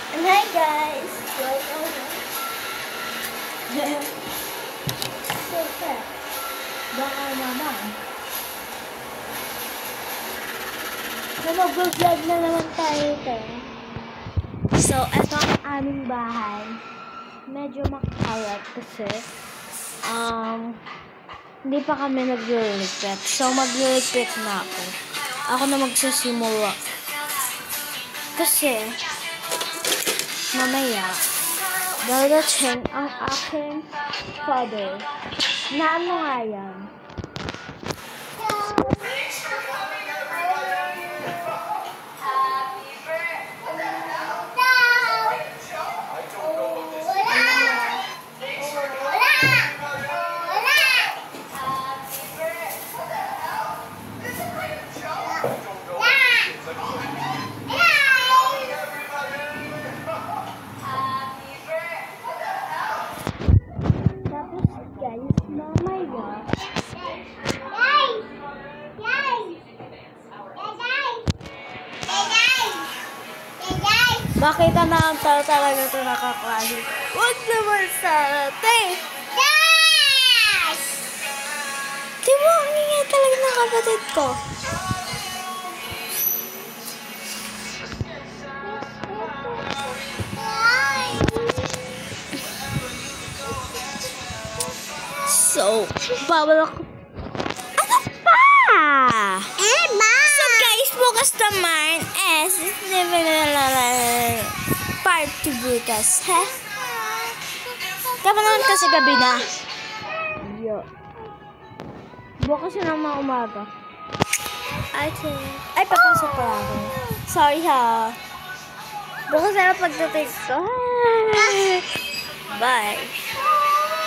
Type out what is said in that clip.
And hi guys! Welcome. So sad. Baka naman. So mag-vlog na naman tayo ito. So ito ang aming bahay. Medyo makalat kasi hindi pa kami nagliligpit. So magliligpit na ako. Ako na magsisimula. Kasi mamaya dadating ang aking father. Na ano nga yan? Bakit na ang talaga ito nakakali? Huwag naman sa ate! Yes! Di mo, ang ingay talaga ng kapatid ko. So, bawal ako. Ano pa? So guys, bukas naman part 2 bukas, ha? Kapag naman kasi gabi na. Yo. Bukas na naman umaga. Ay, papasok pa ako. Sorry ha. Bukas na pagdating ko. Bye.